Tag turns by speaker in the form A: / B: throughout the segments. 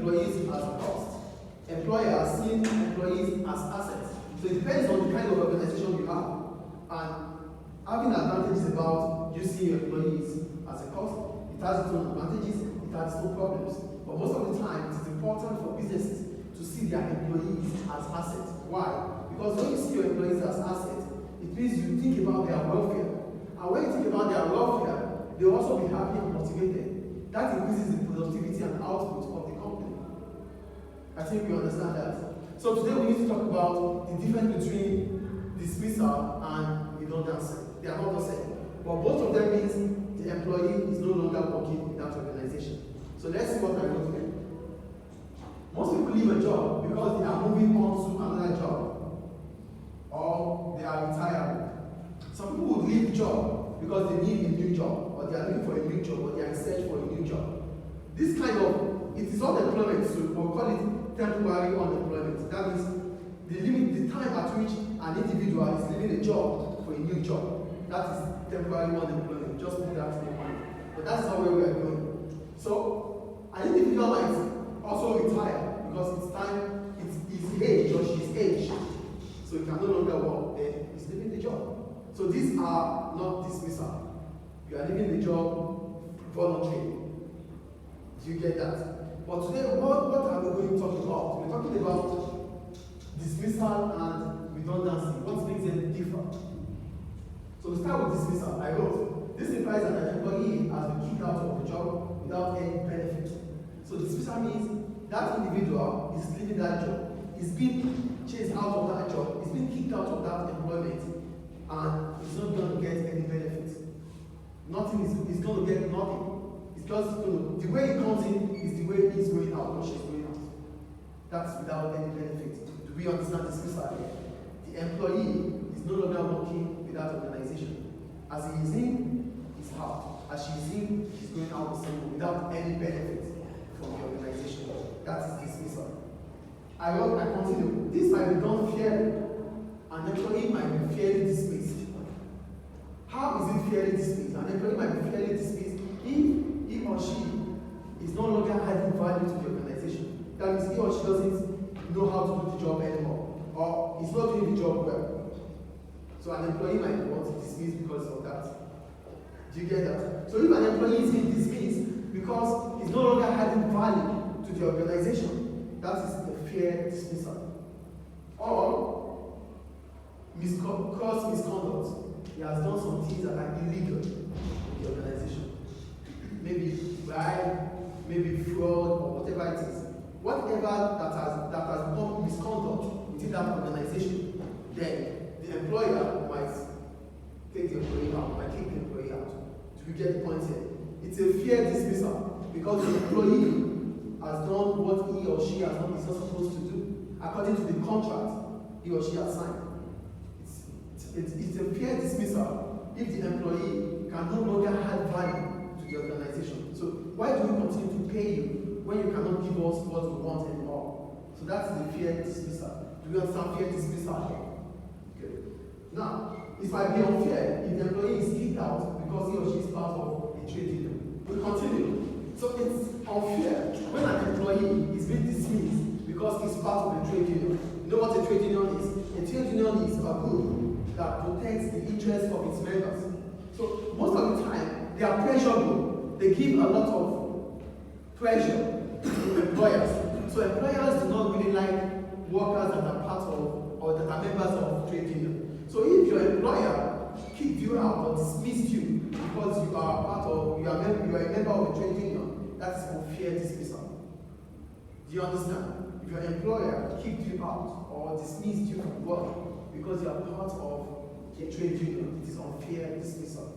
A: employees as a cost. Employers see employees as assets. So it depends on the kind of organization you have. And having advantages about you seeing your employees as a cost, it has its own advantages, it has its own problems. But most of the time, it is important for businesses to see their employees as assets. Why? Because when you see your employees as assets, it means you think about their welfare. And when you think about their welfare, they will also be happy and motivated. That increases the productivity and output of the company. I think we understand that. So today we need to talk about the difference between dismissal and redundancy. They are not the same. But both of them means the employee is no longer working in that organization. So let's see what I wrote here. Most people leave a job because they are moving on to another job, or they are retiring. Some people would leave the job because they need a new job, or they are looking for a new job, or they are in search for a new job. This kind of, it is unemployment, so we'll call it temporary unemployment. That means the time at which an individual is leaving a job for a new job. That is temporary unemployment. Just put that in mind. But that's not where we are going. So an individual might also retire because it's time, it's his age or she's age. So he can no longer work, then he's leaving the job. So these are not dismissal. You are leaving the job voluntarily. Do you get that? But today, what are we going to talk about? We're talking about dismissal and redundancy. What makes them differ? So to start with dismissal, I wrote, this implies that an employee has been kicked out of the job without any benefit. So dismissal means that individual is leaving that job, is being chased out of that job, is being kicked out of that employment, and is not going to get any benefits. Nothing is going to get nothing. It's just going to, the way it comes in is the way he's going out or she's going out. That's without any benefit. Do we understand dismissal here? The employee is no longer working with that organization. As he is in, he's out. As she is in, she's going out the same way without any benefit from the organization. That is dismissal. I continue. This might be done fairly. An employee might be fairly dismissed. How is it fairly dismissed? An employee might be fairly dismissed if he or she is no longer adding value to the organization. That means he or she doesn't know how to do the job anymore, or is not doing the job well. So an employee might want to dismiss because of that. Do you get that? So if an employee is being dismissed because he's no longer adding value to the organization, that is a fair dismissal. Or cause misconduct. He has done some things that are illegal in the organization. Maybe bribe, maybe fraud, or whatever it is. Whatever that has become misconduct within that organization, then the employer might take the employee out, might kick the employee out. Do we get the point here? It's a fair dismissal because the employee has done what he or she is not supposed to do according to the contract he or she has signed. It's a fair dismissal if the employee can no longer add value to the organization. So why do we continue to pay you when you cannot give us what we want anymore? So that's the fair dismissal. Do we understand fair dismissal? Okay. Now, it might be unfair if the employee is kicked out because he or she is part of a trade union. We continue. So it's unfair when an employee is being dismissed because he's part of a trade union. You know what a trade union is? A trade union is a group that protects the interests of its members. So most of the time, they are pressure group. They give a lot of pressure to employers. So employers do not really like workers that are part of or that are members of trade union. So if your employer kicked you out or dismissed you because you are part of, you are a member of a trade union, that is unfair dismissal. Do you understand? If your employer kicked you out or dismissed you from work because you are part of a trade union, it is unfair dismissal.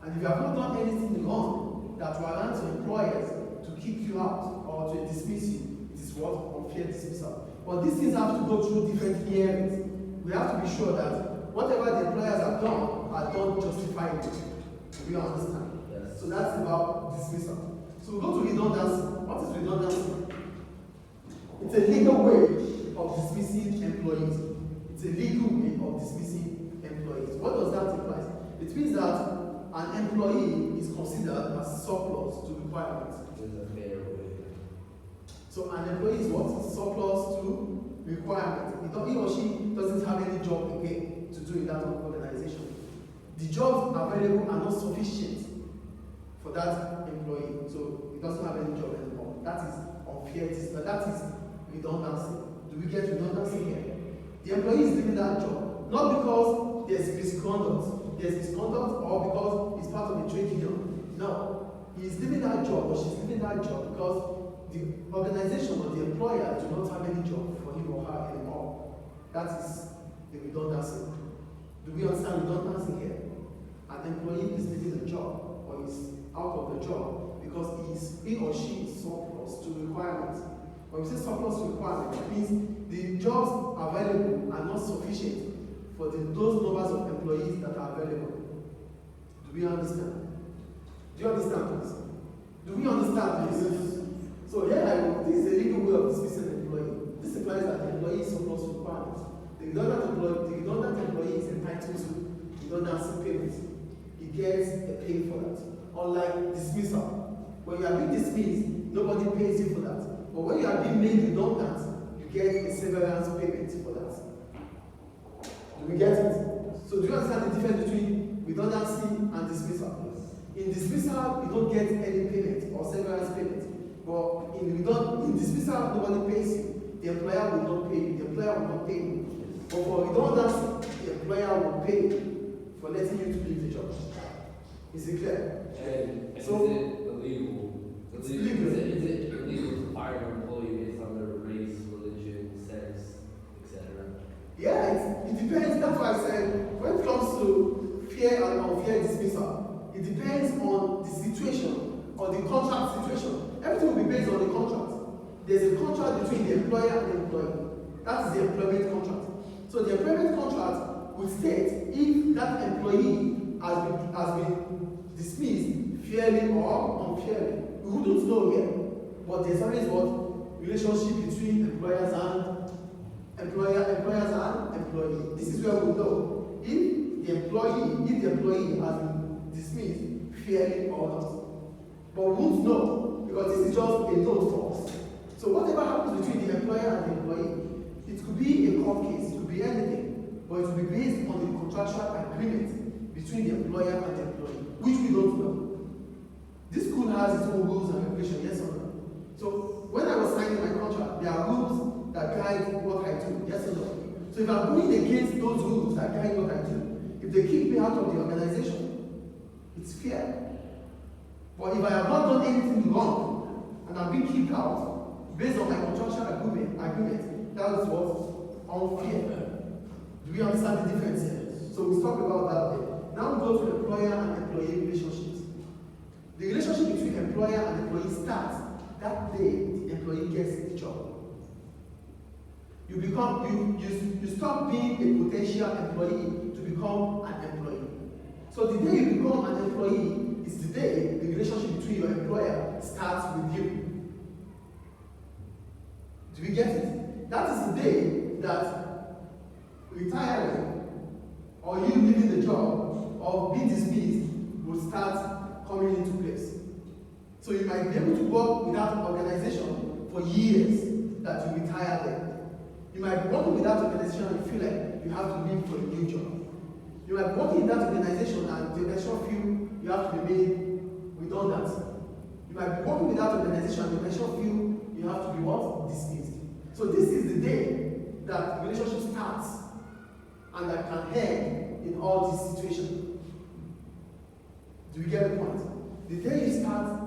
A: And if you have not done anything wrong that warrants your employers to kick you out or to dismiss you, it is what? Unfair dismissal. But these things have to go through different hearings. We have to be sure that whatever the employers have done are done justifiably. Do you understand? Yes. So that's about dismissal. So we go to redundancy. What is redundancy? It's a legal way of dismissing employees. It's a legal way of dismissing employees. What does that imply? It means that an employee is considered as surplus to requirements. So an employee is what? Surplus to requirement. He or she doesn't have any job again to do in that organization. The jobs available are not sufficient for that employee, so he doesn't have any job anymore. That is unfair. That is redundancy. Do we get redundancy here? The employee is leaving that job not because there's misconduct, or because he's part of a trade union. No, he's leaving that job or she's leaving that job because the organization or the employer do not have any job for him or her anymore. That is the redundancy. Do we understand redundancy here? An employee is leaving the job or is out of the job because he or she is surplus to requirements. When we say surplus to requirements, it means the jobs available are not sufficient for those numbers of employees that are available. Do we understand? Do you understand this? Do we understand this? So here this is a legal way of dismissing an employee. This implies that the employee is surplus to requirements. The redundant employee is entitled to redundancy payments. He gets a pay for that. Unlike dismissal. When you are being dismissed, nobody pays you for that. But when you are being made redundant, you get a severance payment for that. Do we get it? So do you understand the difference between redundancy and dismissal? In dismissal, you don't get any payment or severance payment. But in dismissal, nobody pays you. The employer will not pay you. The employer will not pay you. But for redundancy, the employer will pay you for letting you to leave the job. Is it clear?
B: And
A: so,
B: is it illegal?
A: It's legal.
B: Is it illegal to fire an employee based on their race, religion, sex, etc.?
A: Yeah, it depends. That's why I said when it comes to fair and unfair dismissal, it depends on the situation or the contract situation. Everything will be based on the contract. There's a contract between the employer and the employee. That is the employment contract. So the employment contract will state if that employee has been dismissed fairly or unfairly. We wouldn't know here, but there's always what relationship between employers and employee. This is where we know if the employee has been dismissed fairly or not. But we won't know because this is just a note for us. So whatever happens between the employer and the employee, it could be a court case, it could be anything, but it will be based on the contractual agreement between the employer and the employee, which we don't know. This school has its own rules and regulations, yes or no? So when I was signing my contract, there are rules that guide what I do, yes or no? So if I'm going against those rules that guide what I do, if they kick me out of the organization, it's fair. But if I have not done anything wrong and I'm being kicked out based on my contractual agreement, that is what unfair. Do we understand the difference here? So we talk about that there. Now we go to employer and employee relationships. The relationship between employer and employee starts that day the employee gets the job. You stop being a potential employee to become an employee. So the day you become an employee is the day the relationship between your employer starts with you. Do we get it? That is the day that retiring or you leaving the job or being dismissed will start coming into place. So you might be able to work with that organization for years that you retire there. You might be working with that organization and you feel like you have to leave for a new job. You might be working in that organization and the organization feel you have to be made redundant. You might be working with that organization and the organization feel you have to be what? Dismissed. So this is the day that the relationship starts and that can end in all these situations. Do you get the point? The day you start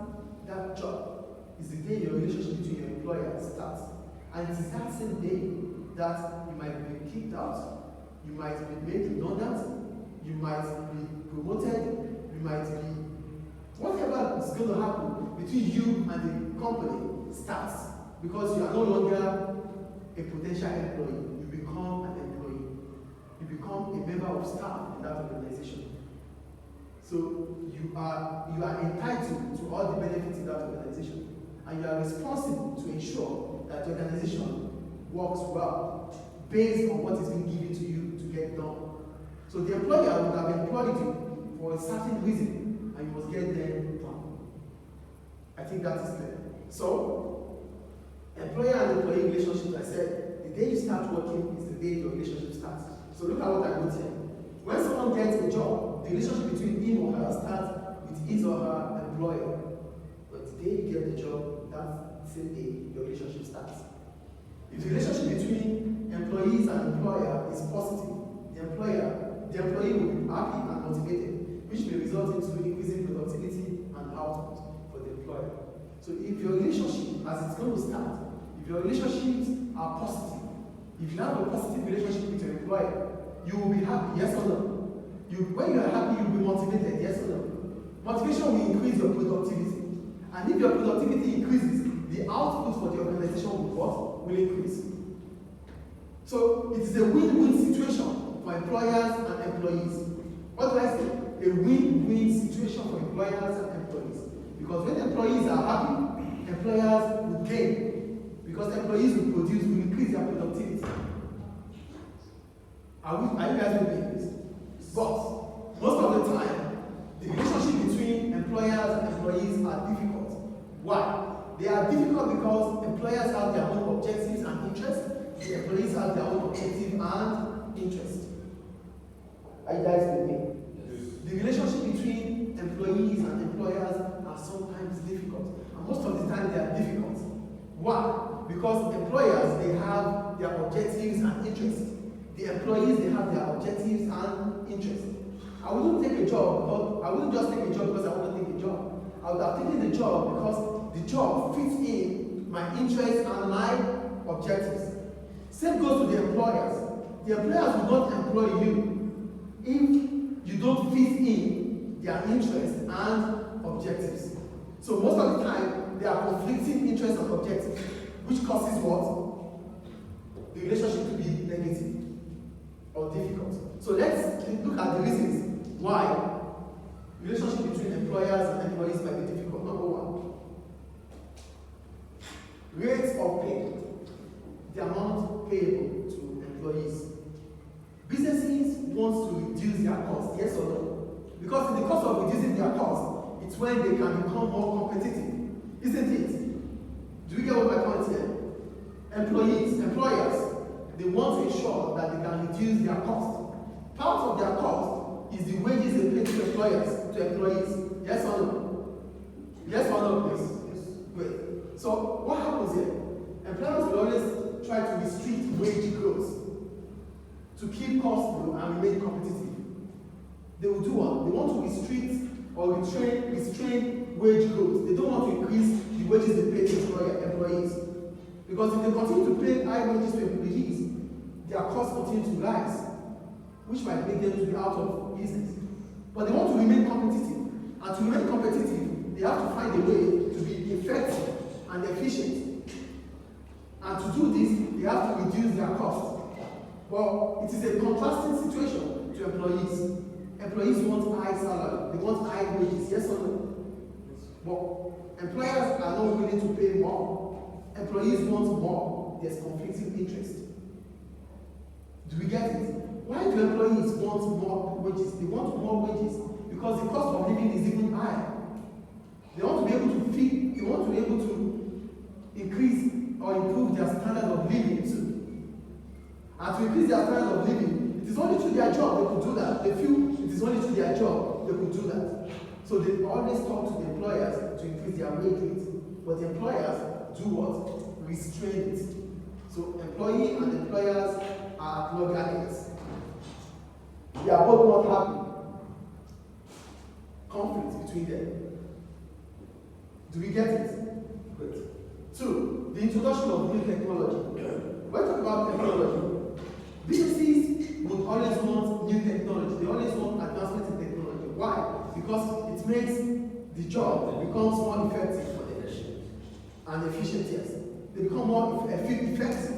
A: that job is the day your relationship between your employer starts. And it is that same day that you might be kicked out, you might be made redundant, you might be promoted, you might be whatever is going to happen between you and the company starts because you are no longer a potential employee. You become an employee. You become a member of staff in that organization. So you are entitled to all the benefits in that organization, and you are responsible to ensure that the organization works well based on what is being given to you to get done. So the employer would have employed you for a certain reason, and you must get them done. I think that is clear. So Employer and employee relationship, I said, the day you start working is the day your relationship starts. So look at what I wrote here. When someone gets a job, the relationship between him or her starts with his or her employer. But the day you get the job, that's the same day your relationship starts. If the relationship between employees and employer is positive, the employee will be happy and motivated, which may result into increasing productivity and output for the employer. So if your relationship, as it's going to start, if your relationships are positive, if you have a positive relationship with your employer, you will be happy, yes or no? When you are happy, you will be motivated, yes or no? Motivation will increase your productivity. And if your productivity increases, the output for the organization will increase. So it is a win-win situation for employers and employees. What do I say? A win-win situation for employers and employees. Because when employees are happy, employers will gain. Because employees will increase their productivity. Are you guys with me? But most of the time, the relationship between employers and employees are difficult. Why? They are difficult because employers have their own objectives and interests. The employees have their own objective and interest. Are you guys with me? Yes. The relationship between employees and employers are sometimes difficult. And most of the time they are difficult. Why? Because employers, they have their objectives and interests. The employees, they have their objectives and interests. I wouldn't take a job because I wouldn't just take a job because I want to take a job. I would have taken the job because the job fits in my interests and my objectives. Same goes to the employers. The employers will not employ you if you don't fit in their interests and objectives. So most of the time, there are conflicting interests and objectives, which causes what? The relationship to be negative or difficult. So let's look at the reasons why relationship between employers and employees might be difficult. Number one, rates of pay, the amount payable to employees. Businesses want to reduce their costs, yes or no? Because in the course of reducing their costs, it's when they can become more competitive, isn't it? Do you get what my point here? Employers, they want to ensure that they can reduce their cost. Part of their cost is the wages they pay to employees. Yes or no? Yes or no, please? Yes. Great. So what happens here? Employers will always try to restrict wage growth to keep costs low and remain competitive. They will do what? They want to restrict or restrain wage growth. They don't want to increase the wages they pay to employees. Because if they continue to pay high wages to employees, their costs continue to rise, which might make them to be out of business. But they want to remain competitive. And to remain competitive, they have to find a way to be effective and efficient. And to do this, they have to reduce their costs. Well, it is a contrasting situation to employees. Employees want high salary, they want high wages, yes or no? But employers are not willing to pay more. Employees want more. There's conflicting interest. Do we get it? Why do employees want more wages? They want more wages because the cost of living is even higher. They want to be able to feed, they want to be able to increase or improve their standard of living too. And to increase their standard of living, it is only through their job they could do that. They feel it is only through their job they could do that. So they always talk to the employers to increase their wage rate. But the employers do what? Restrain it. So employee and employers are at loggerheads. They are both not happy. Conflict between them. Do we get it? Good. Two, the introduction of new technology. When we talk about technology, businesses would always want new technology. They always want advancement in technology. Why? Because it makes the job becomes more effective for them. And efficient, yes. They become more effective.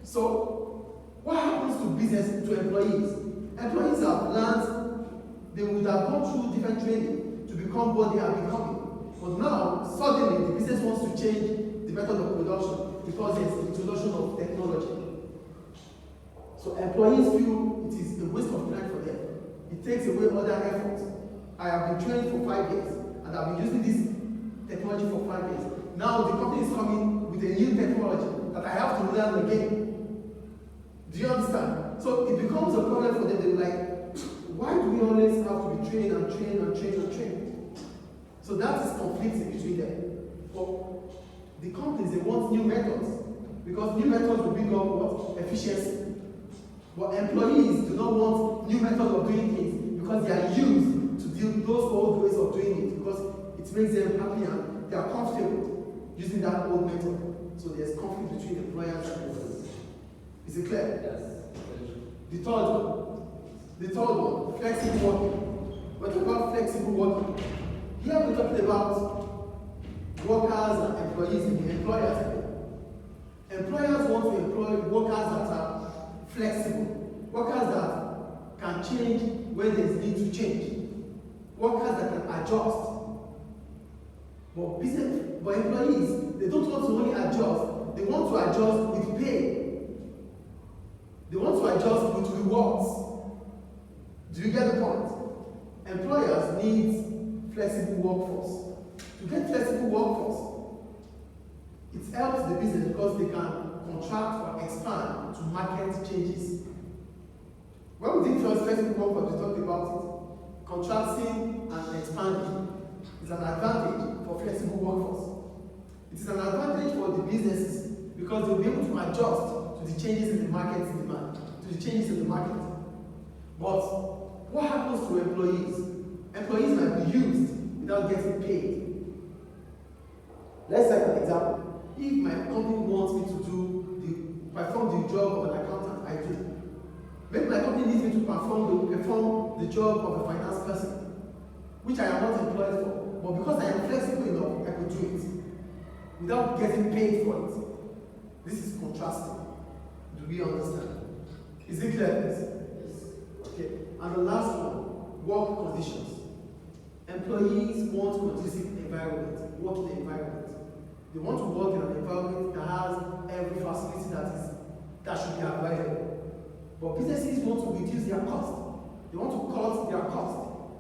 A: So, what happens to business, to employees? Employees have learned, they would have gone through different training to become what they are becoming. But now, suddenly, the business wants to change the method of production because there's the introduction of technology. So employees feel it is a waste of time for them. It takes away other efforts. I have been trained for 5 years and I've been using this technology for 5 years. now the company is coming with a new technology that I have to learn again. Do you understand? So it becomes a problem for them. They're like, why do we always have to be trained and trained and trained and trained? So that is conflicting between them. But the companies, they want new methods, because new methods will bring up what? Efficiency. But employees do not want new methods of doing things because they are used to deal with those old ways of doing it, because it makes them happy and they are comfortable using that old method. So there's conflict between employers and employees. Is it clear?
B: Yes.
A: The third one, flexible working. We're talking about flexible working. Here we're talking about workers and employees in the employers area. Employers want to employ workers that are flexible, workers that can change when there's need to change, workers that can adjust. But employees, they don't want to only adjust, they want to adjust with pay. They want to adjust with rewards. Do you get the point? Employers need flexible workforce. To get flexible workforce, it helps the business because they can contract or expand to market changes. When we did first flexible workforce, we talked about it. Contracting and expanding is an advantage for flexible workforce. It is an advantage for the businesses because they'll be able to adjust to the changes in the market demand, to the changes in the market. But what happens to employees? Employees might be used without getting paid. Let's take an example. If my company wants me to perform the job of an accountant, I do. Maybe my company needs me to perform the job of a finance person, which I am not employed for. But because I am flexible enough, I could do it without getting paid for it. This is contrasting. Do we understand? Is it clear? Yes. Okay. And the last one, work conditions. Employees want conducive environment, working environment. They want to work in an environment that has every facility that should be available. But businesses want to reduce their cost. They want to cut their cost.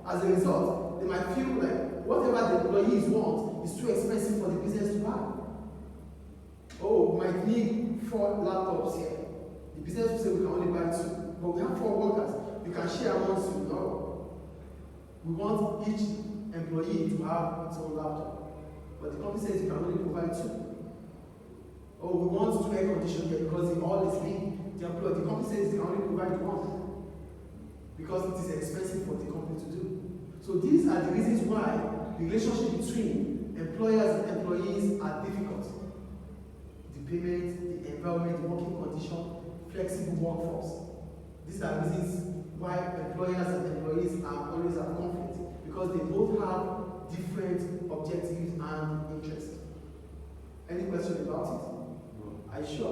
A: As a result, they might feel like whatever the employees want is too expensive for the business to buy. Oh, we might need 4 laptops here. The business will say we can only buy 2. But we have 4 workers. You can share amongst you. No. We want each employee to have its own laptop. But the company says you can only provide 2. Oh, we want 2 air conditioners here because they all is big. The company says they can only provide 1. Because it is expensive for the company to do. So these are the reasons why the relationship between employers and employees are difficult. The payment, the environment, the working condition, flexible workforce. These are reasons why employers and employees are always at conflict, because they both have different objectives and interests. Any question about it? Are you sure?